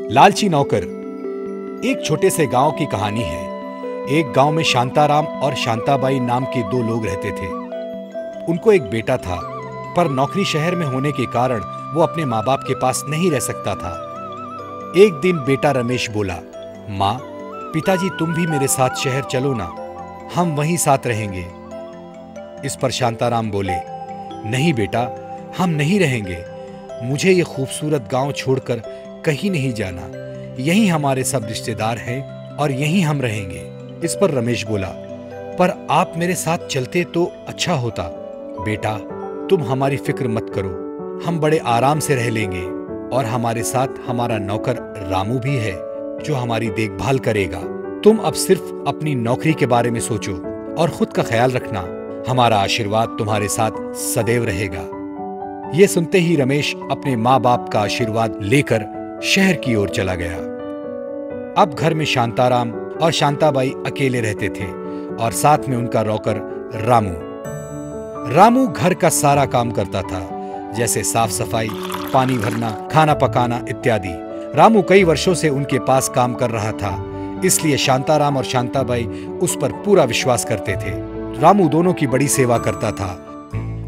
लालची नौकर। एक छोटे से गांव की कहानी है। एक गांव में शांताराम और शांताबाई नाम के दो लोग रहते थे। उनको एक बेटा था, पर नौकरी शहर में होने के कारण वो अपने माँ बाप के पास नहीं रह सकता था। एक दिन बेटा रमेश बोला, माँ, पिताजी तुम भी मेरे साथ शहर चलो ना, हम वहीं साथ रहेंगे। इस पर शांताराम बोले, नहीं बेटा, हम नहीं रहेंगे। मुझे ये खूबसूरत गांव छोड़कर कहीं नहीं जाना। यहीं हमारे सब रिश्तेदार हैं और यहीं हम रहेंगे। इस पर रमेश बोला, पर आप मेरे साथ चलते तो अच्छा होता। बेटा, तुम हमारी फिक्र मत करो, हम बड़े आराम से रह लेंगे और हमारे साथ हमारा नौकर रामू भी है जो हमारी देखभाल करेगा। तुम अब सिर्फ अपनी नौकरी के बारे में सोचो और खुद का ख्याल रखना। हमारा आशीर्वाद तुम्हारे साथ सदैव रहेगा। ये सुनते ही रमेश अपने माँ बाप का आशीर्वाद लेकर शहर की ओर चला गया। अब घर में शांताराम और शांताबाई अकेले रहते थे और साथ में उनका नौकर रामू। रामू घर का सारा काम करता था, जैसे साफ सफाई, पानी भरना, खाना पकाना इत्यादि। रामू कई वर्षों से उनके पास काम कर रहा था, इसलिए शांताराम और शांताबाई उस पर पूरा विश्वास करते थे। रामू दोनों की बड़ी सेवा करता था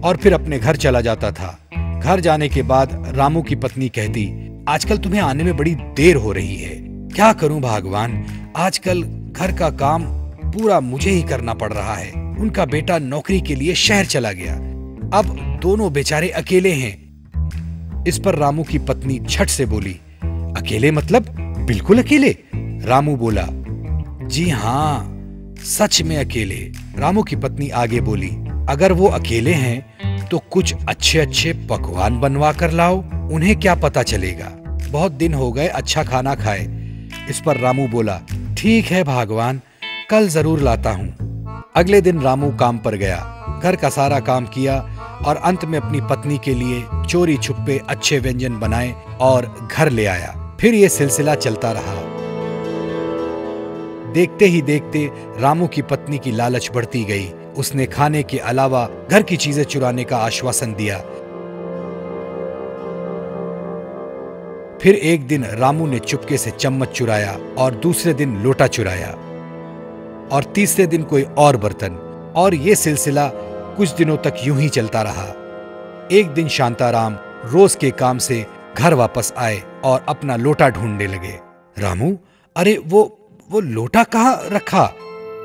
और फिर अपने घर चला जाता था। घर जाने के बाद रामू की पत्नी कहती, आजकल तुम्हें आने में बड़ी देर हो रही है। क्या करूं भगवान, आजकल घर का काम पूरा मुझे ही करना पड़ रहा है। उनका बेटा नौकरी के लिए शहर चला गया, अब दोनों बेचारे अकेले हैं। इस पर रामू की पत्नी झट से बोली, अकेले मतलब बिल्कुल अकेले? रामू बोला, जी हाँ, सच में अकेले। रामू की पत्नी आगे बोली, अगर वो अकेले हैं तो कुछ अच्छे अच्छे पकवान बनवा कर लाओ, उन्हें क्या पता चलेगा। बहुत दिन हो गए अच्छा खाना खाए। इस पर रामू बोला, ठीक है भगवान, कल जरूर लाता हूँ। अगले दिन रामू काम पर गया, घर का सारा काम किया और अंत में अपनी पत्नी के लिए चोरी छुपे अच्छे व्यंजन बनाए और घर ले आया। फिर ये सिलसिला चलता रहा। देखते ही देखते रामू की पत्नी की लालच बढ़ती गई। उसने खाने के अलावा घर की चीजें चुराने का आश्वासन दिया। फिर एक दिन रामू ने चुपके से चम्मच चुराया और दूसरे दिन लोटा चुराया और तीसरे दिन कोई और बर्तन, और ये सिलसिला कुछ दिनों तक यूं ही चलता रहा। एक दिन शांताराम रोज के काम से घर वापस आए और अपना लोटा ढूंढने लगे। रामू, अरे वो लोटा कहाँ रखा?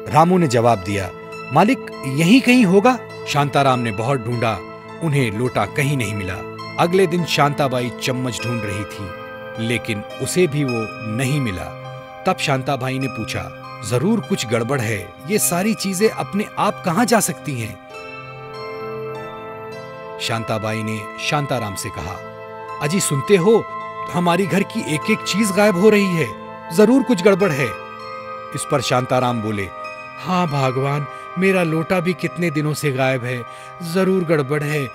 रामू ने जवाब दिया, मालिक यहीं कहीं होगा। शांताराम ने बहुत ढूंढा, उन्हें लोटा कहीं नहीं मिला। अगले दिन शांताबाई चम्मच ढूंढ रही थी, लेकिन उसे भी वो नहीं मिला। तब शांताबाई ने पूछा, जरूर कुछ गड़बड़ है, ये सारी चीजें अपने आप कहां जा सकती हैं? शांताबाई ने शांताराम से कहा, अजी सुनते हो, हमारी घर की एक एक चीज गायब हो रही है, जरूर कुछ गड़बड़ है। इस पर शांताराम बोले, हाँ भगवान, मेरा लोटा भी कितने दिनों से गायब है, जरूर गड़बड़ है।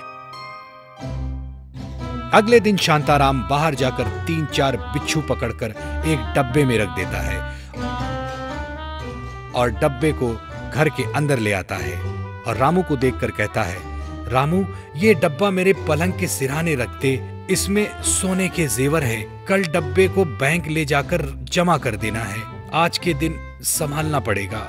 अगले दिन शांताराम बाहर जाकर 3-4 बिच्छू पकड़कर एक डब्बे में रख देता है और डब्बे को घर के अंदर ले आता है और रामू को देखकर कहता है, रामू, ये डब्बा मेरे पलंग के सिरहाने रख दे, इसमें सोने के जेवर है। कल डब्बे को बैंक ले जाकर जमा कर देना है, आज के दिन संभालना पड़ेगा।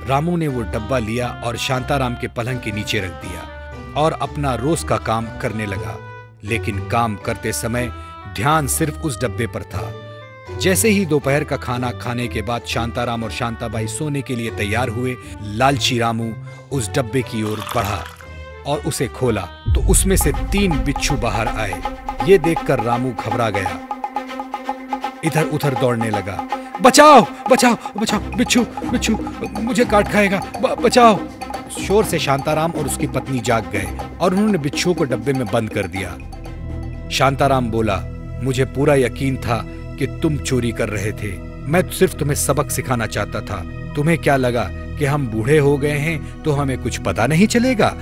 रामू ने वो डब्बा लिया और शांताराम के पलंग के नीचे रख दिया और अपना रोज का काम करने लगा। लेकिन काम करते समय ध्यान सिर्फ उस डब्बे पर था। जैसे ही दोपहर का खाना खाने के बाद शांताराम और शांताबाई सोने के लिए तैयार हुए, लालची रामू उस डब्बे की ओर बढ़ा और उसे खोला तो उसमें से 3 बिच्छू बाहर आए। ये देखकर रामू घबरा गया, इधर उधर दौड़ने लगा, बचाओ बचाओ बचाओ, बिच्छू बिच्छू मुझे काट खाएगा, बचाओ। शोर से शांताराम और उसकी पत्नी जाग गए और उन्होंने बिच्छुओं को डब्बे में बंद कर दिया। शांताराम बोला, मुझे पूरा यकीन था कि तुम चोरी कर रहे थे, मैं सिर्फ तुम्हें सबक सिखाना चाहता था। तुम्हें क्या लगा कि हम बूढ़े हो गए हैं तो हमें कुछ पता नहीं चलेगा?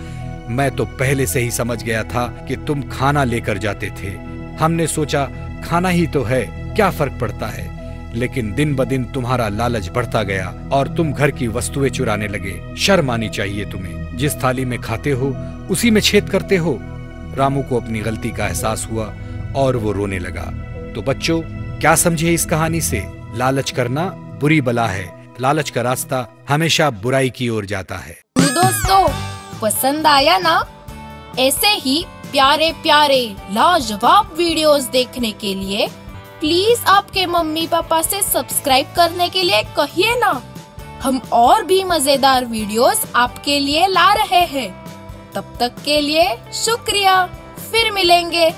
मैं तो पहले से ही समझ गया था कि तुम खाना लेकर जाते थे। हमने सोचा खाना ही तो है, क्या फर्क पड़ता है। लेकिन दिन ब दिन तुम्हारा लालच बढ़ता गया और तुम घर की वस्तुएं चुराने लगे। शर्म आनी चाहिए तुम्हें, जिस थाली में खाते हो उसी में छेद करते हो। रामू को अपनी गलती का एहसास हुआ और वो रोने लगा। तो बच्चों, क्या समझे इस कहानी से? लालच करना बुरी बला है, लालच का रास्ता हमेशा बुराई की ओर जाता है। दोस्तों, पसंद आया ना? ऐसे ही प्यारे प्यारे लाजवाब वीडियोस देखने के लिए प्लीज आपके मम्मी पापा से सब्सक्राइब करने के लिए कहिए ना। हम और भी मजेदार वीडियोस आपके लिए ला रहे हैं। तब तक के लिए शुक्रिया। फिर मिलेंगे